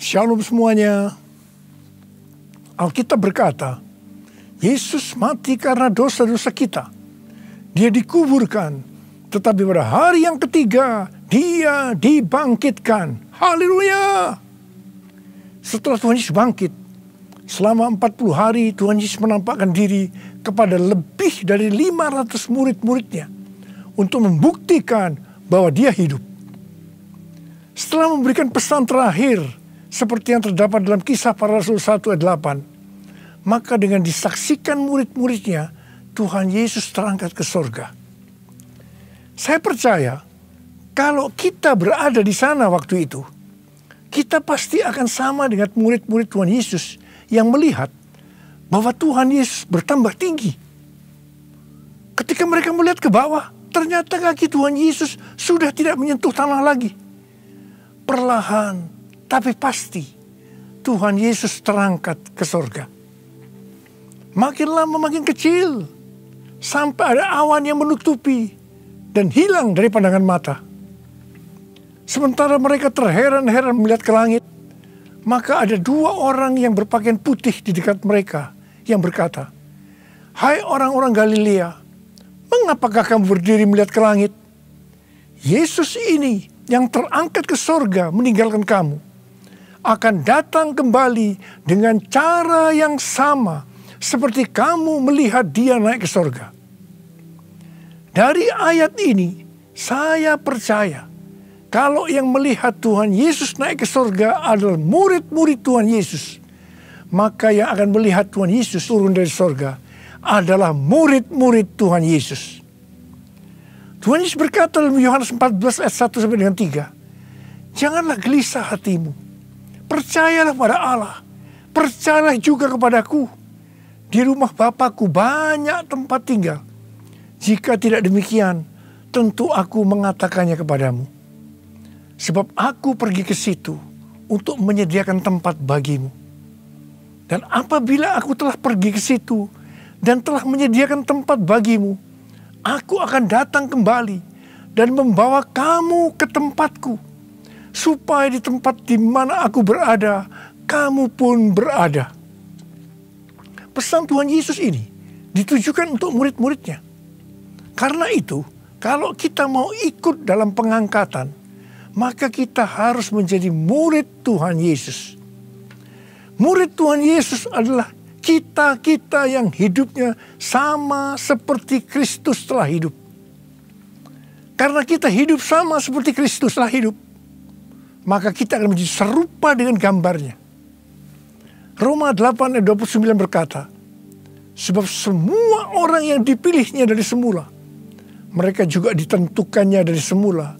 Shalom semuanya. Alkitab berkata, Yesus mati karena dosa-dosa kita. Dia dikuburkan, tetapi pada hari yang ketiga, dia dibangkitkan. Haleluya! Setelah Tuhan Yesus bangkit, selama 40 hari Tuhan Yesus menampakkan diri kepada lebih dari 500 murid-muridnya untuk membuktikan bahwa dia hidup. Setelah memberikan pesan terakhir seperti yang terdapat dalam Kisah Para Rasul 1 ayat 8, maka dengan disaksikan murid-muridnya, Tuhan Yesus terangkat ke sorga. Saya percaya kalau kita berada di sana waktu itu, kita pasti akan sama dengan murid-murid Tuhan Yesus yang melihat bahwa Tuhan Yesus bertambah tinggi. Ketika mereka melihat ke bawah, ternyata kaki Tuhan Yesus sudah tidak menyentuh tanah lagi. Perlahan tapi pasti Tuhan Yesus terangkat ke sorga. Makin lama makin kecil, sampai ada awan yang menutupi dan hilang dari pandangan mata. Sementara mereka terheran-heran melihat ke langit, maka ada dua orang yang berpakaian putih di dekat mereka yang berkata, "Hai orang-orang Galilea, mengapakah kamu berdiri melihat ke langit? Yesus ini yang terangkat ke sorga meninggalkan kamu, akan datang kembali dengan cara yang sama seperti kamu melihat dia naik ke sorga." Dari ayat ini, saya percaya kalau yang melihat Tuhan Yesus naik ke sorga adalah murid-murid Tuhan Yesus, maka yang akan melihat Tuhan Yesus turun dari sorga adalah murid-murid Tuhan Yesus. Tuhan Yesus berkata dalam Yohanes 14 ayat 1 sampai dengan 3, "Janganlah gelisah hatimu. Percayalah pada Allah. Percayalah juga kepadaku. Di rumah Bapa-Ku banyak tempat tinggal. Jika tidak demikian, tentu aku mengatakannya kepadamu. Sebab aku pergi ke situ untuk menyediakan tempat bagimu. Dan apabila aku telah pergi ke situ dan telah menyediakan tempat bagimu, aku akan datang kembali dan membawa kamu ke tempatku, supaya di tempat di mana aku berada, kamu pun berada." Pesan Tuhan Yesus ini ditujukan untuk murid-muridnya. Karena itu, kalau kita mau ikut dalam pengangkatan, maka kita harus menjadi murid Tuhan Yesus. Murid Tuhan Yesus adalah kita-kita yang hidupnya sama seperti Kristus telah hidup. Karena kita hidup sama seperti Kristus telah hidup, maka kita akan menjadi serupa dengan gambarnya. Roma 8 ayat 29 berkata, "Sebab semua orang yang dipilihnya dari semula, mereka juga ditentukannya dari semula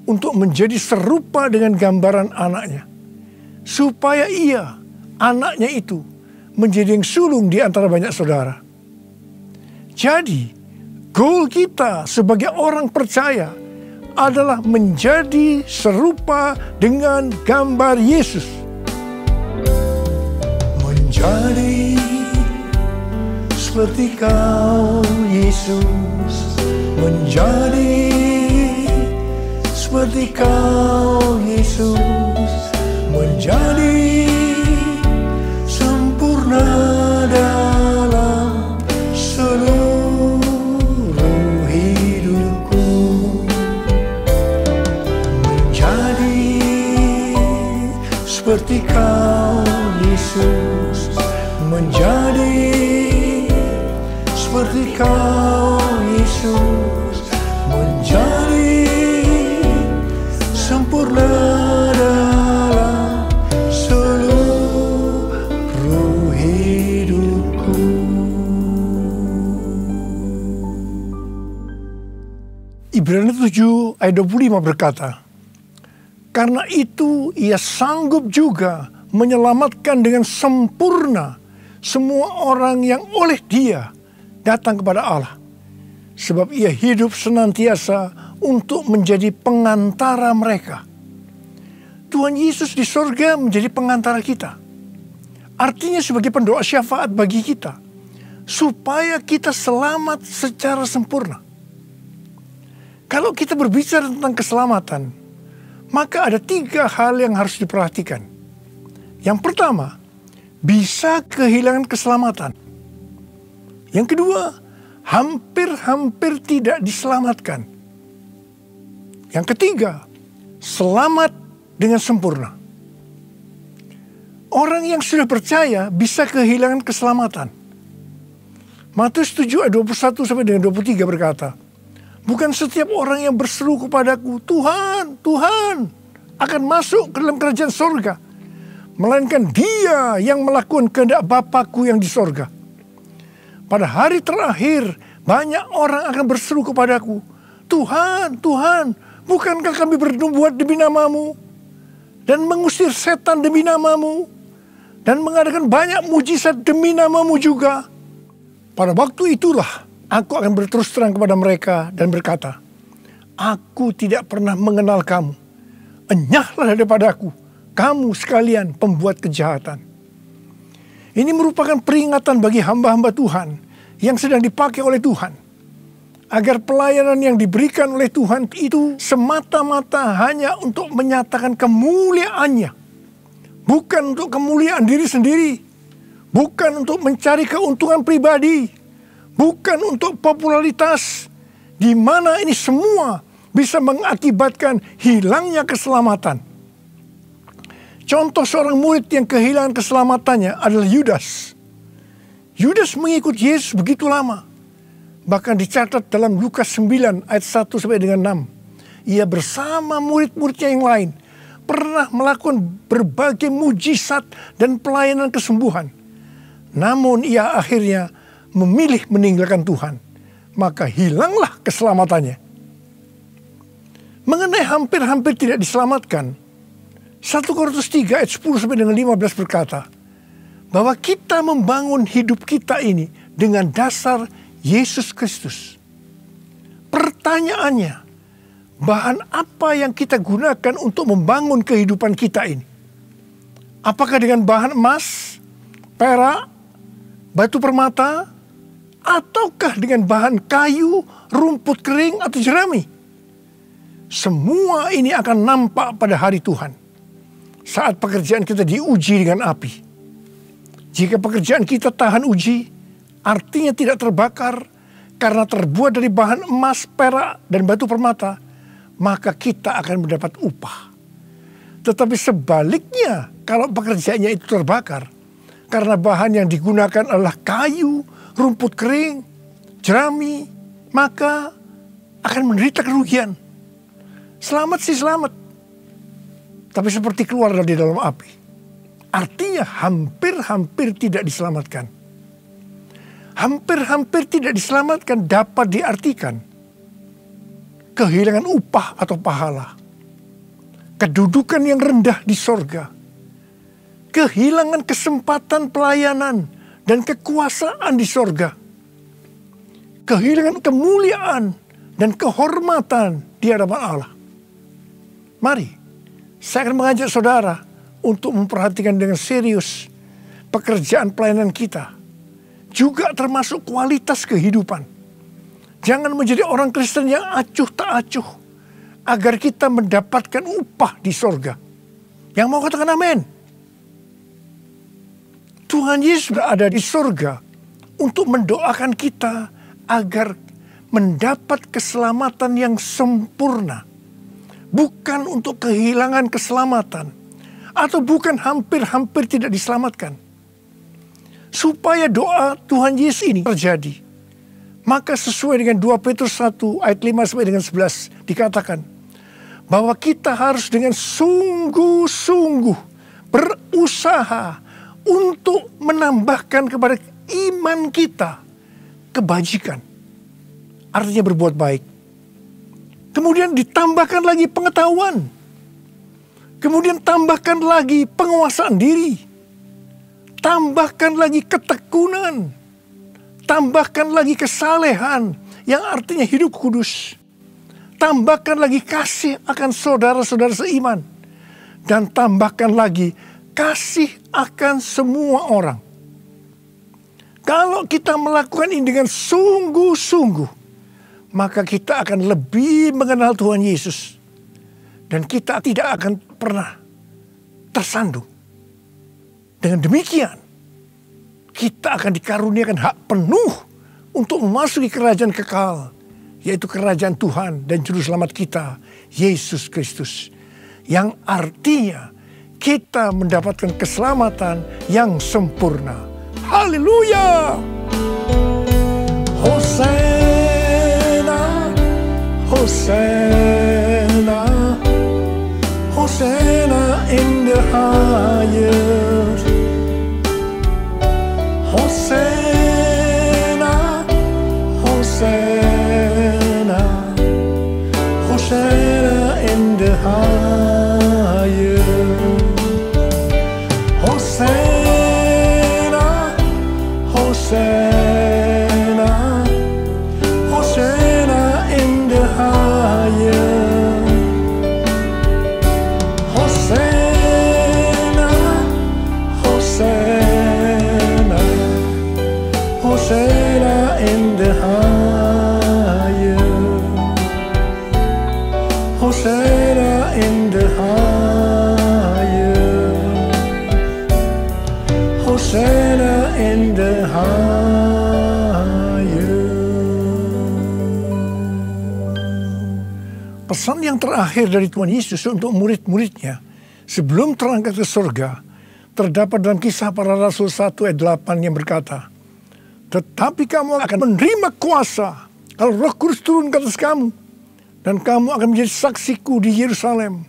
untuk menjadi serupa dengan gambaran anaknya, supaya ia, anaknya itu, menjadi yang sulung di antara banyak saudara." Jadi, goal kita sebagai orang percaya adalah menjadi serupa dengan gambar Yesus. Menjadi seperti Kau, Yesus. Menjadi seperti Kau, Yesus. Menjadi sempurna dalam seluruh hidupku. Menjadi seperti Kau, Yesus. Menjadi seperti Kau, Yesus. Menjadi sempurna dalam seluruh hidupku. Ibrani 7 ayat 25 berkata, "Karena itu ia sanggup juga menyelamatkan dengan sempurna semua orang yang oleh Dia datang kepada Allah. Sebab ia hidup senantiasa untuk menjadi pengantara mereka." Tuhan Yesus di sorga menjadi pengantara kita. Artinya sebagai pendoa syafaat bagi kita, supaya kita selamat secara sempurna. Kalau kita berbicara tentang keselamatan, maka ada 3 hal yang harus diperhatikan. Yang pertama, bisa kehilangan keselamatan. Yang kedua, hampir-hampir tidak diselamatkan. Yang ketiga, selamat dengan sempurna. Orang yang sudah percaya bisa kehilangan keselamatan. Matius 7 ayat 21 sampai dengan 23 berkata, bukan setiap orang yang berseru kepadaku, Tuhan, Tuhan, akan masuk ke dalam kerajaan sorga, melainkan dia yang melakukan kehendak Bapa-Ku yang di sorga. Pada hari terakhir, banyak orang akan berseru kepadaku, Tuhan, Tuhan, bukankah kami bernubuat demi nama-Mu, dan mengusir setan demi nama-Mu, dan mengadakan banyak mujizat demi nama-Mu juga. Pada waktu itulah, aku akan berterus terang kepada mereka dan berkata, aku tidak pernah mengenal kamu. Enyahlah daripadaku, kamu sekalian pembuat kejahatan. Ini merupakan peringatan bagi hamba-hamba Tuhan yang sedang dipakai oleh Tuhan. Agar pelayanan yang diberikan oleh Tuhan itu semata-mata hanya untuk menyatakan kemuliaan-Nya. Bukan untuk kemuliaan diri sendiri. Bukan untuk mencari keuntungan pribadi. Bukan untuk popularitas. Di mana ini semua bisa mengakibatkan hilangnya keselamatan. Contoh seorang murid yang kehilangan keselamatannya adalah Yudas. Yudas mengikut Yesus begitu lama. Bahkan dicatat dalam Lukas 9 ayat 1 sampai dengan 6. Ia bersama murid-muridnya yang lain pernah melakukan berbagai mujizat dan pelayanan kesembuhan. Namun ia akhirnya memilih meninggalkan Tuhan. Maka hilanglah keselamatannya. Mengenai hampir-hampir tidak diselamatkan, 1 Korintus 3 ayat 10 sampai dengan 15 berkata, bahwa kita membangun hidup kita ini dengan dasar Yesus Kristus. Pertanyaannya, bahan apa yang kita gunakan untuk membangun kehidupan kita ini? Apakah dengan bahan emas, perak, batu permata, ataukah dengan bahan kayu, rumput kering, atau jerami? Semua ini akan nampak pada hari Tuhan. Saat pekerjaan kita diuji dengan api. Jika pekerjaan kita tahan uji, artinya tidak terbakar karena terbuat dari bahan emas, perak, dan batu permata, maka kita akan mendapat upah. Tetapi sebaliknya, kalau pekerjaannya itu terbakar, karena bahan yang digunakan adalah kayu, rumput kering, jerami, maka akan menderita kerugian. Selamat sih selamat. Tapi seperti keluar dari dalam api. Artinya hampir-hampir tidak diselamatkan. Hampir-hampir tidak diselamatkan dapat diartikan kehilangan upah atau pahala. Kedudukan yang rendah di sorga. Kehilangan kesempatan pelayanan dan kekuasaan di sorga. Kehilangan kemuliaan dan kehormatan di hadapan Allah. Mari, saya akan mengajak saudara untuk memperhatikan dengan serius pekerjaan pelayanan kita. Juga termasuk kualitas kehidupan. Jangan menjadi orang Kristen yang acuh tak acuh. Agar kita mendapatkan upah di sorga. Yang mau katakan amin. Tuhan Yesus berada di sorga untuk mendoakan kita agar mendapat keselamatan yang sempurna. Bukan untuk kehilangan keselamatan. Atau bukan hampir-hampir tidak diselamatkan. Supaya doa Tuhan Yesus ini terjadi. Maka sesuai dengan 2 Petrus 1 ayat 5 sampai dengan 11 dikatakan. Bahwa kita harus dengan sungguh-sungguh berusaha untuk menambahkan kepada iman kita kebajikan. Artinya berbuat baik. Kemudian ditambahkan lagi pengetahuan. Kemudian tambahkan lagi penguasaan diri. Tambahkan lagi ketekunan. Tambahkan lagi kesalehan yang artinya hidup kudus. Tambahkan lagi kasih akan saudara-saudara seiman. Dan tambahkan lagi kasih akan semua orang. Kalau kita melakukan ini dengan sungguh-sungguh, maka kita akan lebih mengenal Tuhan Yesus. Dan kita tidak akan pernah tersandung. Dengan demikian, kita akan dikaruniakan hak penuh untuk memasuki kerajaan kekal, yaitu kerajaan Tuhan dan Juru Selamat kita, Yesus Kristus. Yang artinya kita mendapatkan keselamatan yang sempurna. Haleluya! Hosana, Hosana, Hosana in the highest. Hosana, Hosana, Hosana in the highest. Hosana, Hosana, Hosana in the highest. Hosana, Hosana, Hosana in the highest. Hosana in the highest. Hosana in the highest. Pesan yang terakhir dari Tuhan Yesus untuk murid-muridnya sebelum terangkat ke surga terdapat dalam Kisah Para Rasul 1 ayat 8 yang berkata, tetapi kamu akan menerima kuasa kalau Roh Kudus turun ke atas kamu, dan kamu akan menjadi saksiku di Yerusalem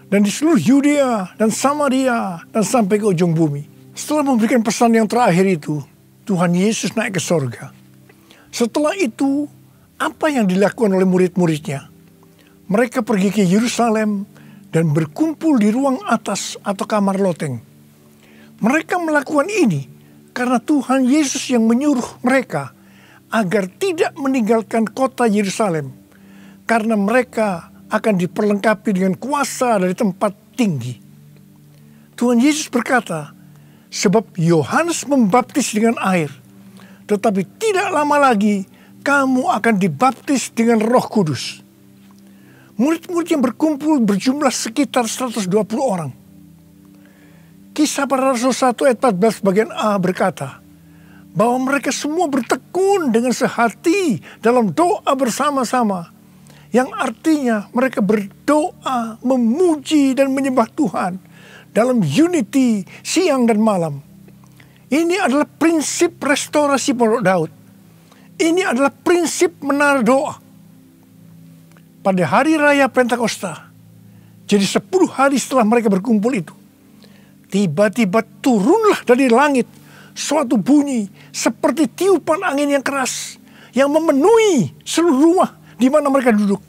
dan di seluruh Yudea dan Samaria dan sampai ke ujung bumi. Setelah memberikan pesan yang terakhir itu, Tuhan Yesus naik ke surga. Setelah itu, apa yang dilakukan oleh murid-muridnya? Mereka pergi ke Yerusalem dan berkumpul di ruang atas atau kamar loteng. Mereka melakukan ini karena Tuhan Yesus yang menyuruh mereka agar tidak meninggalkan kota Yerusalem, karena mereka akan diperlengkapi dengan kuasa dari tempat tinggi. Tuhan Yesus berkata, sebab Yohanes membaptis dengan air, tetapi tidak lama lagi kamu akan dibaptis dengan Roh Kudus. Murid-murid yang berkumpul berjumlah sekitar 120 orang. Kisah Para Rasul 1 ayat 14 bagian A berkata, bahwa mereka semua bertekun dengan sehati dalam doa bersama-sama, yang artinya mereka berdoa, memuji dan menyembah Tuhan dalam unity siang dan malam. Ini adalah prinsip restorasi Pondok Daud. Ini adalah prinsip menara doa. Pada hari raya Pentakosta, jadi 10 hari setelah mereka berkumpul itu, tiba-tiba turunlah dari langit suatu bunyi seperti tiupan angin yang keras yang memenuhi seluruh rumah di mana mereka duduk.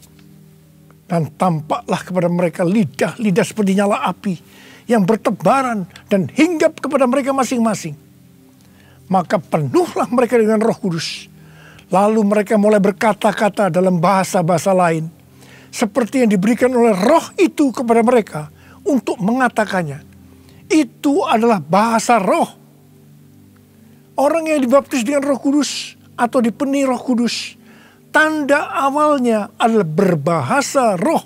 Dan tampaklah kepada mereka lidah-lidah seperti nyala api yang bertebaran dan hinggap kepada mereka masing-masing. Maka penuhlah mereka dengan Roh Kudus. Lalu mereka mulai berkata-kata dalam bahasa-bahasa lain, seperti yang diberikan oleh Roh itu kepada mereka untuk mengatakannya. Itu adalah bahasa roh. Orang yang dibaptis dengan Roh Kudus atau dipenuhi Roh Kudus, tanda awalnya adalah berbahasa roh.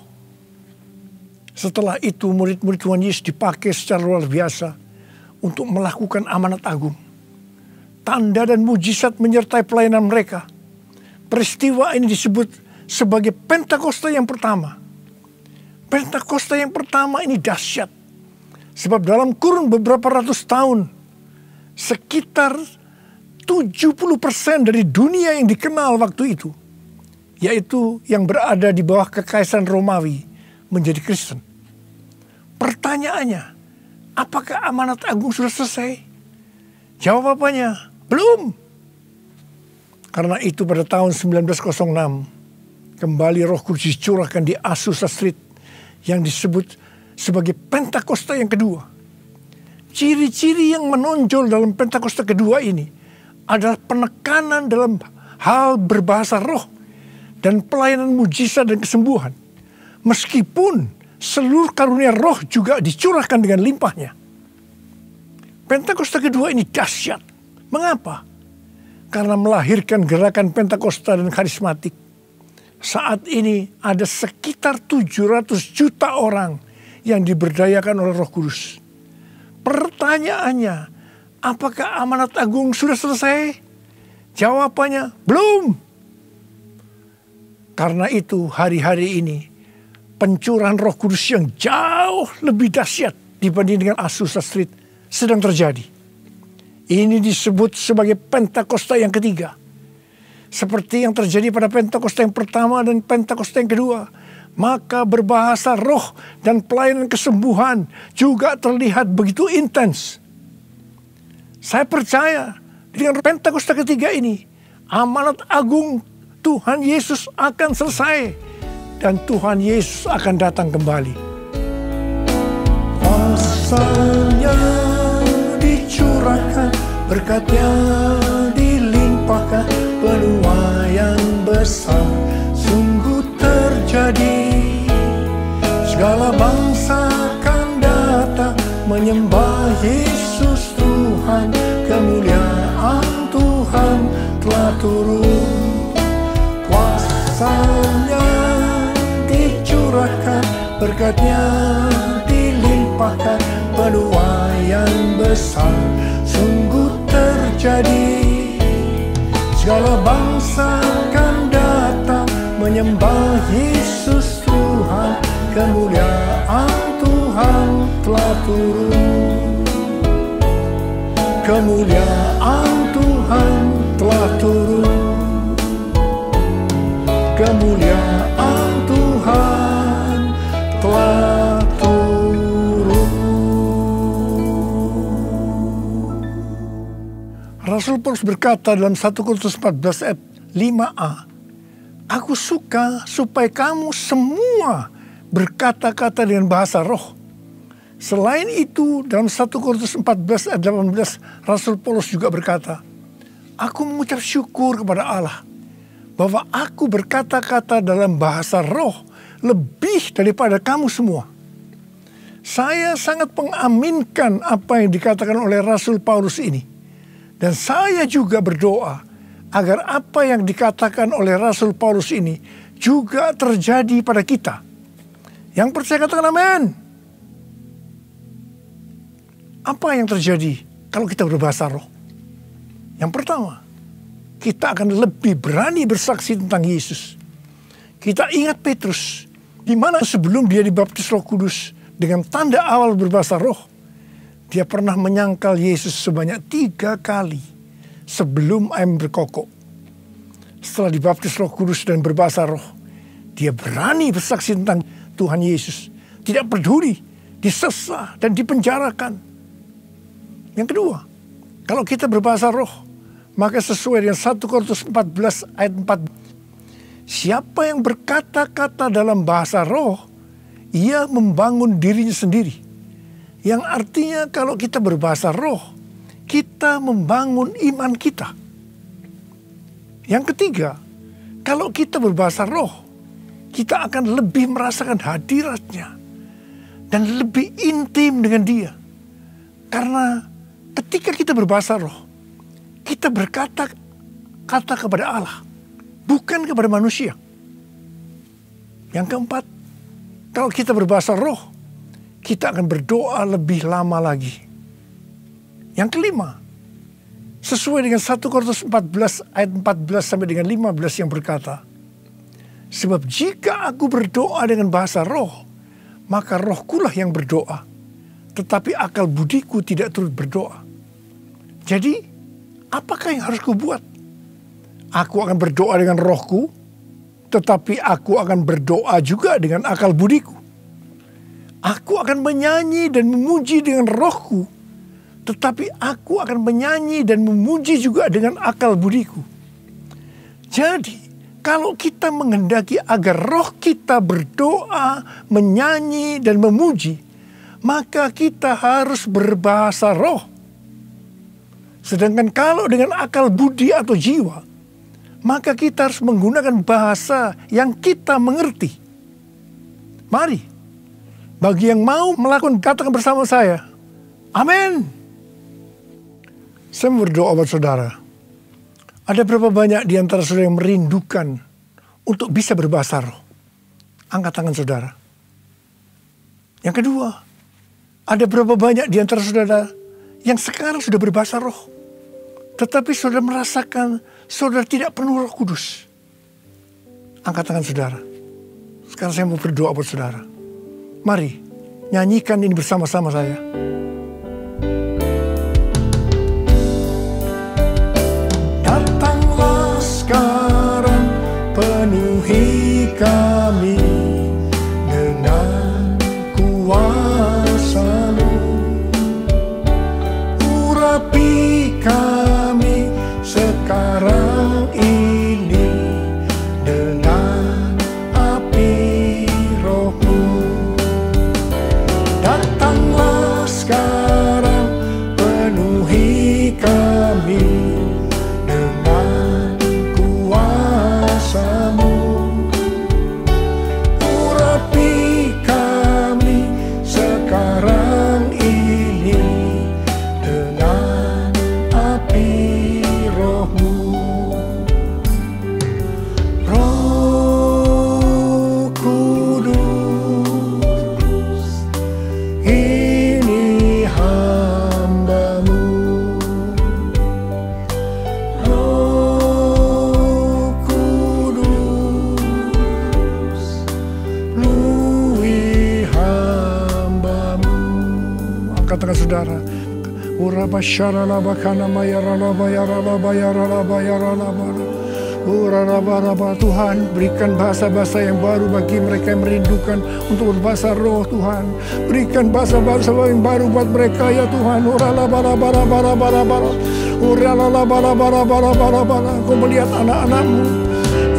Setelah itu murid-murid Tuhan Yesus dipakai secara luar biasa untuk melakukan amanat agung. Tanda dan mujizat menyertai pelayanan mereka. Peristiwa ini disebut sebagai Pentakosta yang pertama. Pentakosta yang pertama ini dahsyat. Sebab dalam kurun beberapa ratus tahun, sekitar 70% dari dunia yang dikenal waktu itu, yaitu yang berada di bawah kekaisaran Romawi, menjadi Kristen. Pertanyaannya, apakah amanat agung sudah selesai? Jawabannya, belum. Karena itu pada tahun 1906, kembali Roh Kudus dicurahkan di Azusa Street yang disebut sebagai Pentakosta yang kedua. Ciri-ciri yang menonjol dalam Pentakosta kedua ini adalah penekanan dalam hal berbahasa roh dan pelayanan mujizat dan kesembuhan. Meskipun seluruh karunia roh juga dicurahkan dengan limpahnya. Pentakosta kedua ini dahsyat. Mengapa? Karena melahirkan gerakan Pentakosta dan karismatik. Saat ini ada sekitar 700 juta orang yang diberdayakan oleh Roh Kudus. Pertanyaannya, apakah amanat agung sudah selesai? Jawabannya, belum. Karena itu hari-hari ini pencurahan Roh Kudus yang jauh lebih dahsyat dibanding dengan Azusa Street sedang terjadi. Ini disebut sebagai Pentakosta yang ketiga. Seperti yang terjadi pada Pentakosta yang pertama dan Pentakosta yang kedua. Maka berbahasa roh dan pelayanan kesembuhan juga terlihat begitu intens. Saya percaya dengan Pentakosta ketiga ini, amanat agung Tuhan Yesus akan selesai. Dan Tuhan Yesus akan datang kembali. Kuasanya dicurahkan, berkatnya dilimpahkan, penuaian besar sungguh terjadi. Segala bangsa akan datang menyembah Yesus Tuhan, kemuliaan Tuhan telah turun. Kuasanya dicurahkan, berkatnya dilimpahkan, penuaian besar sungguh terjadi. Segala bangsa akan datang menyembah Yesus Tuhan, kemuliaan Tuhan telah turun. Kemuliaan Tuhan telah turun. Kemuliaan Tuhan telah turun. Rasul Paulus berkata dalam 1 Korintus 14 ayat 5a, aku suka supaya kamu semua berkata-kata dengan bahasa roh. Selain itu dalam 1 Korintus 14 ayat 18 Rasul Paulus juga berkata, aku mengucap syukur kepada Allah bahwa aku berkata-kata dalam bahasa roh lebih daripada kamu semua. Saya sangat mengaminkan apa yang dikatakan oleh Rasul Paulus ini. Dan saya juga berdoa agar apa yang dikatakan oleh Rasul Paulus ini juga terjadi pada kita. Yang percaya katakan amin. Apa yang terjadi kalau kita berbahasa roh? Yang pertama, kita akan lebih berani bersaksi tentang Yesus. Kita ingat Petrus, di mana sebelum dia dibaptis Roh Kudus dengan tanda awal berbahasa roh, dia pernah menyangkal Yesus sebanyak 3 kali sebelum ayam berkokok. Setelah dibaptis Roh Kudus dan berbahasa roh, dia berani bersaksi tentang Tuhan Yesus. Tidak peduli disesah dan dipenjarakan. Yang kedua, kalau kita berbahasa roh, maka sesuai dengan 1 Korintus 14 ayat 4. Siapa yang berkata-kata dalam bahasa roh, ia membangun dirinya sendiri. Yang artinya kalau kita berbahasa roh, kita membangun iman kita. Yang ketiga, kalau kita berbahasa roh, kita akan lebih merasakan hadiratnya dan lebih intim dengan dia. Karena ketika kita berbahasa roh, kita berkata-kata kepada Allah, bukan kepada manusia. Yang keempat, kalau kita berbahasa roh, kita akan berdoa lebih lama lagi. Yang kelima, sesuai dengan 1 Korintus 14 ayat 14 sampai dengan 15 yang berkata, sebab jika aku berdoa dengan bahasa roh, maka rohkulah yang berdoa, tetapi akal budiku tidak turut berdoa. Jadi, apakah yang harus kubuat? Aku akan berdoa dengan rohku, tetapi aku akan berdoa juga dengan akal budiku. Aku akan menyanyi dan memuji dengan rohku, tetapi aku akan menyanyi dan memuji juga dengan akal budiku. Jadi, kalau kita menghendaki agar roh kita berdoa, menyanyi, dan memuji, maka kita harus berbahasa roh. Sedangkan kalau dengan akal budi atau jiwa, maka kita harus menggunakan bahasa yang kita mengerti. Mari, bagi yang mau melakukan, katakan bersama saya, amin. Saya berdoa buat saudara. Ada berapa banyak di antara saudara yang merindukan untuk bisa berbahasa roh? Angkat tangan saudara. Yang kedua, Ada berapa banyak di antara saudara yang sekarang sudah berbahasa roh, tetapi saudara merasakan saudara tidak penuh Roh Kudus. Angkat tangan saudara. Sekarang saya mau berdoa buat saudara. Mari nyanyikan ini bersama-sama saya. Datanglah sekarang, penuhi kami dengan kuasa-Mu. Urapi kami sekarang ini dengan api Roh-Mu. Datanglah sekarang, penuhi kami dengan kuasa-Mu. Urapi kami sekarang ini dengan api Roh-Mu. Roh Kudus, ini hamba-Mu. Roh Kudus, penuhi hamba-Mu. Angkat tangan saudara. Tuhan, berikan bahasa-bahasa yang baru bagi mereka yang merindukan untuk berbahasa roh, Tuhan. Berikan bahasa-bahasa yang baru buat mereka, ya Tuhan. Kau melihat anak-anak-Mu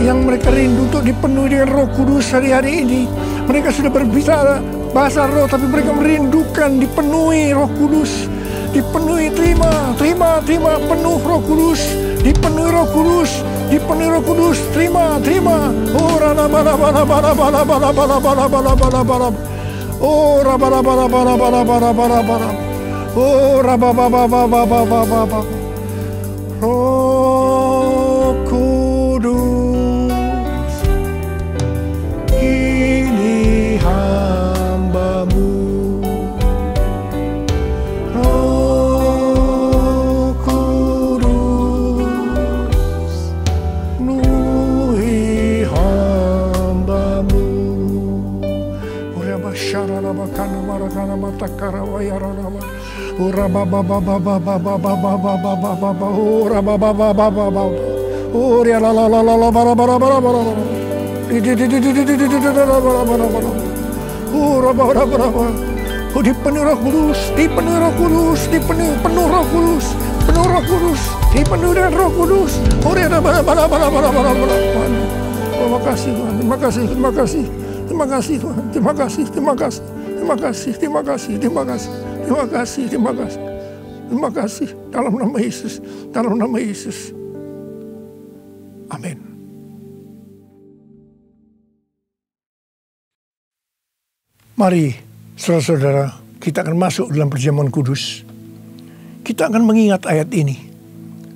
yang mereka rindu untuk dipenuhi dengan Roh Kudus hari-hari ini. Mereka sudah berbicara bahasa roh, tapi mereka merindukan dipenuhi Roh Kudus. Dipenuhi, terima, penuh Roh Kudus, dipenuhi Roh Kudus, dipenuhi Roh Kudus, terima. Oh, Roh Kudus, ini hamba-Mu. Roh Kudus, penuhi hamba-Mu. Urabasyarabakana marakana matakara wayarana. Dipenuhi Roh Kudus, dipenuhi Roh Kudus, dipenuhi penuh Roh Kudus, penuh Roh Kudus, dipenuhi dengan Roh Kudus. Terima kasih Tuhan, terima kasih, terima kasih, terima kasih Tuhan, terima kasih, terima kasih, terima kasih, terima kasih, terima kasih, terima kasih, terima kasih, terima kasih. Dalam nama Yesus, dalam nama Yesus. Amin. Mari, saudara-saudara, kita akan masuk dalam perjamuan kudus. Kita akan mengingat ayat ini.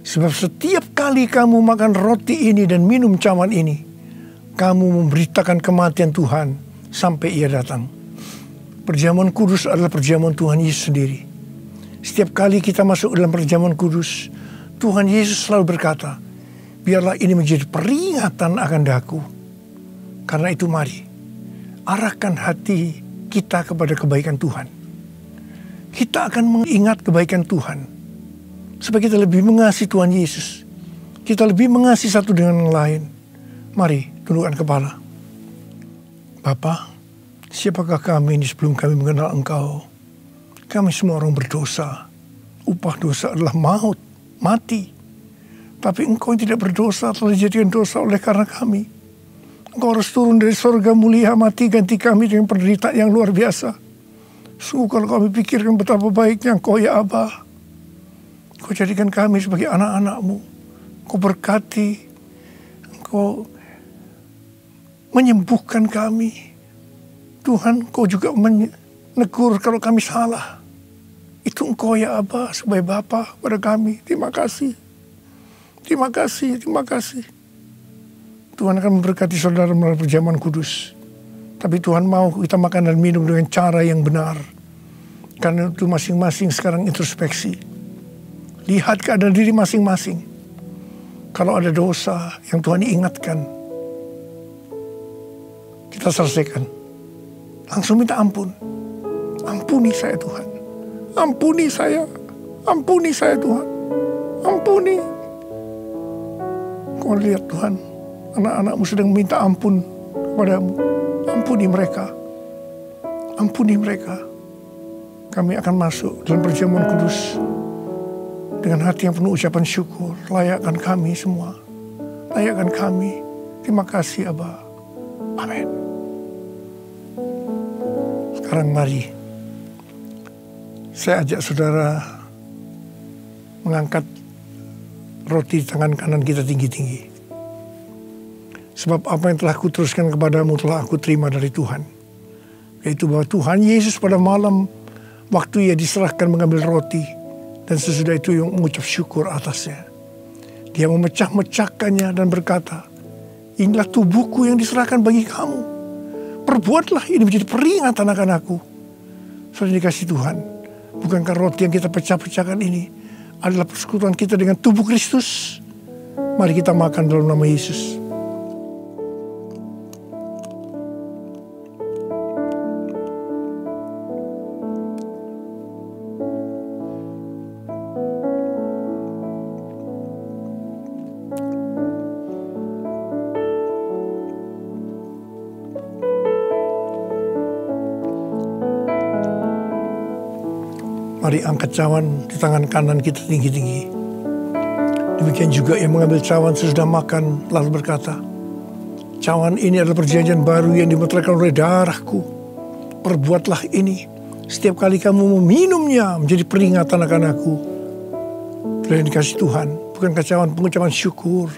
Sebab setiap kali kamu makan roti ini dan minum cawan ini, kamu memberitakan kematian Tuhan sampai Ia datang. Perjamuan kudus adalah perjamuan Tuhan Yesus sendiri. Setiap kali kita masuk dalam perjamuan kudus, Tuhan Yesus selalu berkata, biarlah ini menjadi peringatan akan daku. Karena itu mari, arahkan hati kita kepada kebaikan Tuhan. Kita akan mengingat kebaikan Tuhan. Supaya kita lebih mengasihi Tuhan Yesus. Kita lebih mengasihi satu dengan yang lain. Mari, tundukkan kepala. Bapa, siapakah kami ini sebelum kami mengenal Engkau? Kami semua orang berdosa. Upah dosa adalah maut, mati. Tapi Engkau yang tidak berdosa telah dijadikan dosa oleh karena kami. Engkau harus turun dari surga mulia, mati ganti kami dengan penderitaan yang luar biasa. Sungguh kalau kami pikirkan betapa baiknya Engkau ya Abah. Engkau jadikan kami sebagai anak-anak-Mu. Engkau berkati. Engkau menyembuhkan kami. Tuhan, Engkau juga menegur kalau kami salah. Itu Engkau ya Abah sebagai Bapa pada kami. Terima kasih. Terima kasih, terima kasih. Tuhan akan memberkati saudara melalui perjamuan kudus. Tapi Tuhan mau kita makan dan minum dengan cara yang benar. Karena itu masing-masing sekarang introspeksi. Lihat keadaan diri masing-masing. Kalau ada dosa yang Tuhan ingatkan, kita selesaikan. Langsung minta ampun. Ampuni saya Tuhan. Ampuni saya. Ampuni saya Tuhan. Ampuni. Kau lihat Tuhan, anak-anakmu sedang minta ampun kepadamu. Ampuni mereka. Ampuni mereka. Kami akan masuk dalam perjamuan kudus dengan hati yang penuh ucapan syukur. Layakkan kami semua. Layakkan kami. Terima kasih Aba. Amin. Sekarang mari saya ajak saudara mengangkat roti tangan kanan kita tinggi-tinggi. Sebab apa yang telah kuteruskan kepadamu telah aku terima dari Tuhan. Yaitu bahwa Tuhan Yesus pada malam waktu ia diserahkan mengambil roti, dan sesudah itu yang mengucap syukur atasnya. Dia memecah-mecahkannya dan berkata, inilah tubuhku yang diserahkan bagi kamu. Perbuatlah ini menjadi peringatan akan aku. Saudara dikasih Tuhan, bukankah roti yang kita pecah-pecahkan ini adalah persekutuan kita dengan tubuh Kristus? Mari kita makan dalam nama Yesus. Mari angkat cawan di tangan kanan kita tinggi-tinggi. Demikian juga yang mengambil cawan sesudah makan lalu berkata, cawan ini adalah perjanjian baru yang dimeteraikan oleh darahku. Perbuatlah ini setiap kali kamu meminumnya menjadi peringatan akan aku. Yang dikasih Tuhan, bukankah cawan pengucapan syukur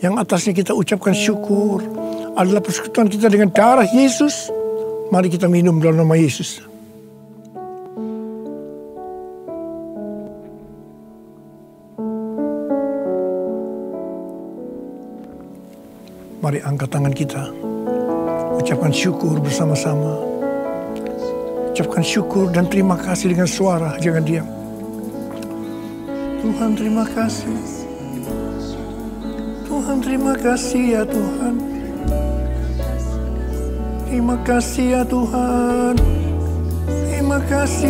yang atasnya kita ucapkan syukur adalah persekutuan kita dengan darah Yesus? Mari kita minum dalam nama Yesus. Mari angkat tangan kita. Ucapkan syukur bersama-sama. Ucapkan syukur dan terima kasih dengan suara. Jangan diam. Tuhan terima kasih. Tuhan terima kasih ya Tuhan. Terima kasih ya Tuhan. Terima kasih.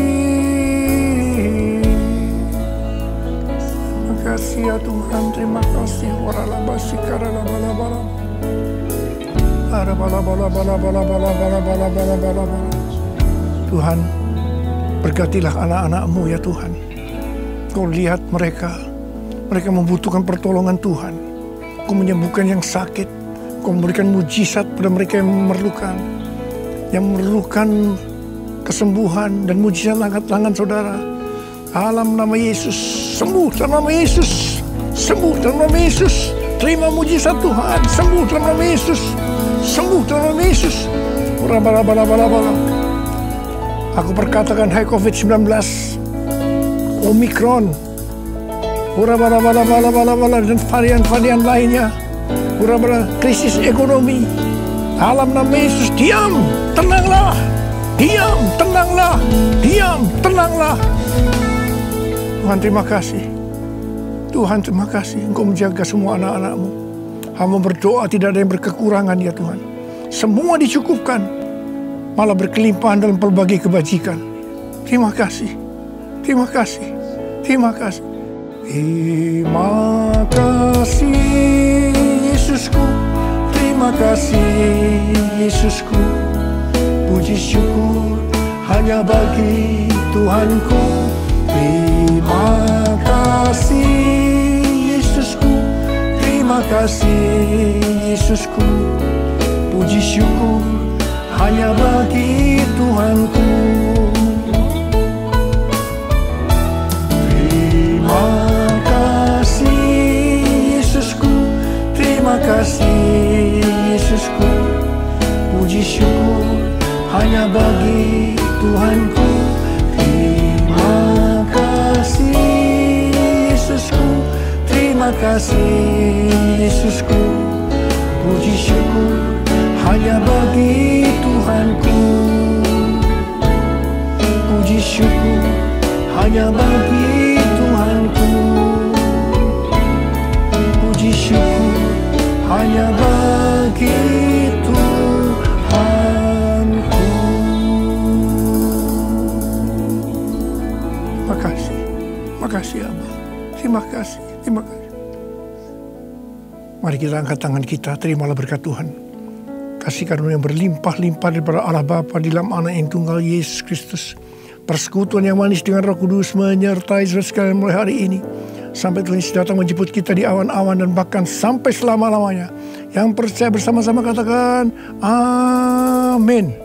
Terima kasih ya Tuhan. Terima kasih. Waralabasi karalabalabala. Tuhan, berkatilah anak-anak-Mu ya Tuhan. Kau lihat mereka membutuhkan pertolongan Tuhan. Kau menyembuhkan yang sakit. Kau memberikan mujizat pada mereka yang memerlukan kesembuhan dan mujizat angkat tangan saudara. Dalam nama Yesus, sembuh dalam nama Yesus, sembuh dalam nama Yesus. Terima mujizat Tuhan, sembuh dalam nama Yesus. Sembuh dalam nama Yesus. Aku perkatakan hai COVID-19, Omikron, dan varian-varian lainnya, krisis ekonomi. Dalam nama Yesus, diam, tenanglah. Diam, tenanglah. Diam, tenanglah. Tuhan terima kasih. Tuhan terima kasih. Engkau menjaga semua anak-anak-Mu. Hamba berdoa tidak ada yang berkekurangan ya Tuhan. Semua dicukupkan. Malah berkelimpahan dalam berbagai kebajikan. Terima kasih. Terima kasih. Terima kasih. Terima kasih Yesusku. Terima kasih Yesusku. Puji syukur hanya bagi Tuhanku. Terima kasih Yesusku. Terima kasih Yesusku. Puji syukur hanya bagi Tuhanku. Terima kasih Yesusku. Terima kasih Yesusku. Puji syukur hanya bagi Tuhanku. Terima kasih Yesusku. Terima kasih Yesusku. Puji syukur hanya bagi Tuhanku. Puji syukur hanya bagi Tuhanku. Puji syukur hanya bagi Tuhanku. Makasih, makasih Abah. Terima kasih, terima kasih. Mari kita angkat tangan kita, terimalah berkat Tuhan. Kasih karunia yang berlimpah-limpah daripada Allah Bapa di dalam Anak yang tunggal Yesus Kristus. Persekutuan yang manis dengan Roh Kudus menyertai saudara sekalian mulai hari ini. Sampai Tuhan Yesus datang menjemput kita di awan-awan dan bahkan sampai selama-lamanya. Yang percaya bersama-sama katakan, amin.